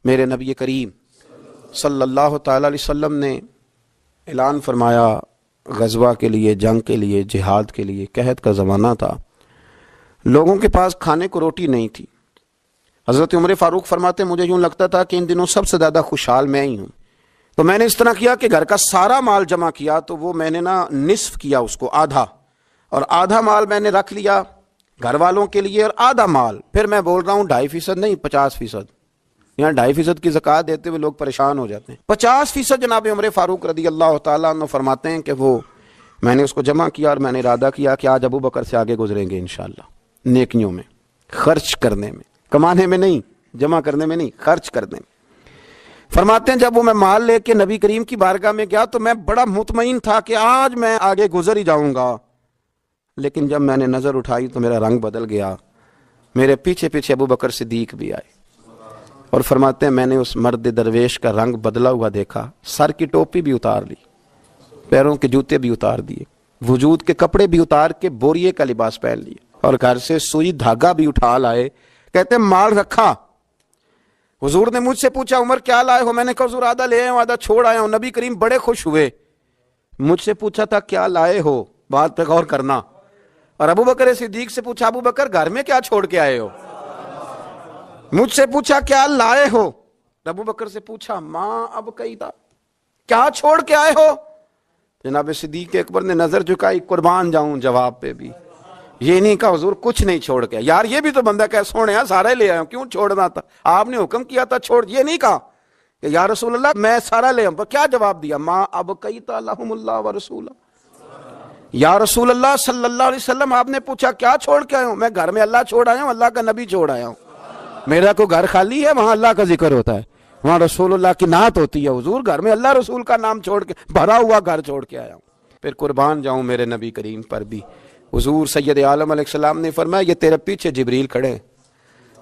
میرے نبی کریم صلی اللہ تعالی علیہ وسلم نے اعلان فرمایا غزوہ کے لیے، جنگ کے لیے، جہاد کے لیے۔ قحط کا زمانہ تھا، لوگوں کے پاس کھانے کو روٹی نہیں تھی۔ حضرت عمر فاروق فرماتے مجھے یوں لگتا تھا کہ ان دنوں سب سے زیادہ خوشحال میں ہی ہوں، تو میں نے اس طرح کیا کہ گھر کا سارا مال جمع کیا، تو وہ میں نے نصف کیا، اس کو آدھا، اور آدھا مال میں نے رکھ لیا گھر والوں کے لیے، اور آدھا مال پھر میں بول رہا ہوں 2.5% نہیں 50%، یہاں 2.5% کی زکوٰۃ دیتے ہوئے لوگ پریشان ہو جاتے ہیں۔ 50% جناب عمر فاروق رضی اللہ تعالیٰ عنہ فرماتے ہیں کہ وہ میں نے اس کو جمع کیا، اور میں نے ارادہ کیا کہ آج ابو بکر سے آگے گزریں گے انشاءاللہ، نیکیوں میں، خرچ کرنے میں، کمانے میں نہیں، جمع کرنے میں نہیں، خرچ کرنے میں۔ فرماتے ہیں جب وہ میں مال لے کے نبی کریم کی بارگاہ میں گیا تو میں بڑا مطمئن تھا کہ آج میں آگے گزر ہی جاؤں گا، لیکن جب میں نے نظر اٹھائی تو میرا رنگ بدل گیا، میرے پیچھے پیچھے ابو بکر صدیق بھی آئے، اور فرماتے ہیں میں نے اس مرد درویش کا رنگ بدلا ہوا دیکھا، سر کی ٹوپی بھی اتار لی، پیروں کے جوتے بھی اتار دیے، وجود کے کپڑے بھی اتار کے بوریے کا لباس پہن لیے، اور گھر سے سوئی دھاگا بھی اٹھا لائے۔ کہتے ہیں مال رکھا۔ حضور نے مجھ سے پوچھا عمر کیا لائے ہو؟ میں نے کہا حضور آدھا لے آیا ہوں، آدھا چھوڑ آیا ہوں۔ نبی کریم بڑے خوش ہوئے، مجھ سے پوچھا تھا کیا لائے ہو، بات پہ غور کرنا۔ اور ابو بکر صدیق سے پوچھا ابو بکر گھر میں کیا چھوڑ کے آئے ہو؟ مجھ سے پوچھا کیا لائے ہو، ابو بکر سے پوچھا ماں اب کئی تھا، کیا چھوڑ کے آئے ہو؟ جناب صدیق اکبر نے نظر جھکائی، قربان جاؤں جواب پہ بھی، یہ نہیں کہا حضور کچھ نہیں چھوڑ کے، یار یہ بھی تو بندہ کہ سونے سارا لے آیا ہوں، کیوں چھوڑنا تھا، آپ نے حکم کیا تھا چھوڑ، یہ نہیں کہا کہ یا رسول اللہ میں سارا لے آؤں، کیا جواب دیا؟ ماں اب کئی لہم اللہ و رسولہ، یا رسول اللہ صلی اللہ علیہ وسلم آپ نے پوچھا کیا چھوڑ کے آئے ہوں؟ میں گھر میں اللہ چھوڑ آیا ہوں، اللہ کا نبی چھوڑ آیا ہوں، میرا کوئی گھر خالی ہے وہاں اللہ کا ذکر ہوتا ہے، وہاں رسول اللہ کی نعت ہوتی ہے، حضور گھر میں اللہ رسول کا نام چھوڑ کے بھرا ہوا گھر چھوڑ کے آیا ہوں۔ پھر قربان جاؤں میرے نبی کریم پر بھی، حضور سید عالم علیہ السلام نے فرمایا یہ تیرے پیچھے جبریل کھڑے ہیں،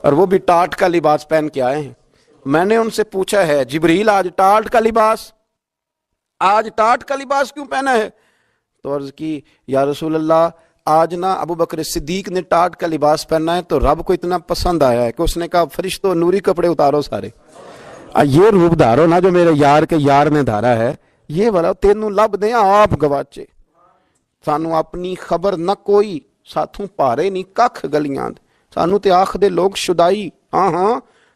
اور وہ بھی ٹاٹ کا لباس پہن کے آئے ہیں۔ میں نے ان سے پوچھا ہے جبریل آج ٹاٹ کا لباس کیوں پہنا ہے؟ تو عرض کی یا رسول اللہ آج نا ابو بکر صدیق نے ٹاٹ کا لباس پہنا ہے تو رب کو اتنا پسند آیا ہے کہ اس نے کہا فرشتوں نوری کپڑے اتارو سارے، یہ روپ دھارو نا جو میرے یار کے یار نے دھارا ہے، یہ والا تینوں لب دیں آپ گواچے، سانو اپنی خبر نہ کوئی، ساتھوں پارے نہیں ککھ گلیاں دے، سانو تے آخ دے لوگ شدائی، ہاں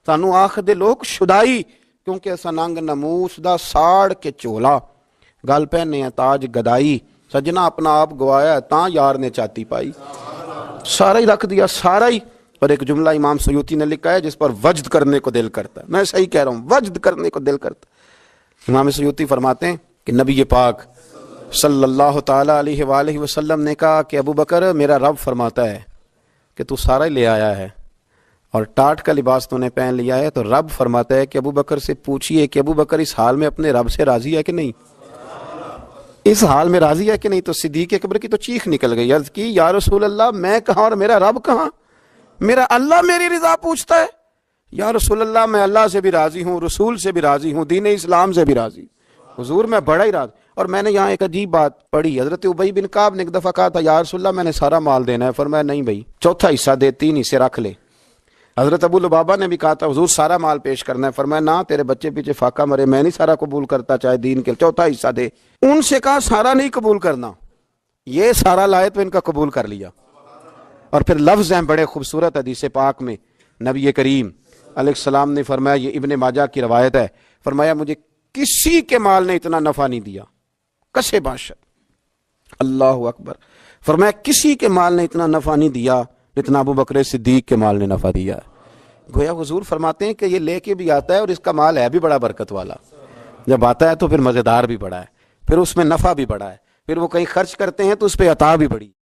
سانو آخ دے لوگ شدائی، کیونکہ ایسا ننگ نموس دا ساڑ کے چولا، گل پہنے ہیں تاج گدائی، سجنا اپنا آپ گوایا ہے تاں یار نے چاتی پائی، سارا ہی رکھ دیا سارا ہی۔ اور ایک جملہ امام سیوطی نے لکھا ہے جس پر وجد کرنے کو دل کرتا ہے، میں صحیح کہہ رہا ہوں، وجد کرنے کو دل کرتا ہے۔ امام سیوطی فرماتے ہیں کہ نبی پاک صلی اللہ تعالی علیہ وآلہ وسلم نے کہا کہ ابو بکر میرا رب فرماتا ہے کہ تو سارا ہی لے آیا ہے اور ٹاٹ کا لباس تو نے پہن لیا ہے، تو رب فرماتا ہے کہ ابو بکر سے پوچھئے کہ ابو بکر اس حال میں اپنے رب سے راضی ہے کہ نہیں، اس حال میں راضی ہے کہ نہیں؟ تو صدیق اکبر کی تو چیخ نکل گئی، عرض کی یا رسول اللہ میں کہاں اور میرا رب کہاں، میرا اللہ میری رضا پوچھتا ہے، یا رسول اللہ میں اللہ سے بھی راضی ہوں، رسول سے بھی راضی ہوں، دین اسلام سے بھی راضی، حضور میں بڑا ہی راضی۔ اور میں نے یہاں ایک عجیب بات پڑھی، حضرت ابی بن کعب نے ایک دفعہ کہا تھا یا رسول اللہ میں نے سارا مال دینا ہے، فرمایا نہیں بھائی چوتھا حصہ دے، 3 حصے رکھ لے۔ حضرت ابو لبابہ نے بھی کہا تھا حضور سارا مال پیش کرنا ہے، فرمایا نہ تیرے بچے پیچھے فاقہ مرے، میں نہیں سارا قبول کرتا چاہے دین کے، چوتھا حصہ دے۔ ان سے کہا سارا نہیں قبول کرنا، یہ سارا لائے تو ان کا قبول کر لیا۔ اور پھر لفظ ہیں بڑے خوبصورت حدیث پاک میں، نبی کریم علیہ السلام نے فرمایا، یہ ابن ماجہ کی روایت ہے، فرمایا مجھے کسی کے مال نے اتنا نفع نہیں دیا، کسے باشد، اللہ اکبر، فرمایا کسی کے مال نے اتنا نفع نہیں دیا جتنا ابو بکر صدیق کے مال نے نفع دیا ہے۔ گویا حضور فرماتے ہیں کہ یہ لے کے بھی آتا ہے اور اس کا مال ہے بھی بڑا برکت والا، جب آتا ہے تو پھر مزیدار بھی بڑا ہے، پھر اس میں نفع بھی بڑا ہے، پھر وہ کہیں خرچ کرتے ہیں تو اس پہ عطا بھی بڑی۔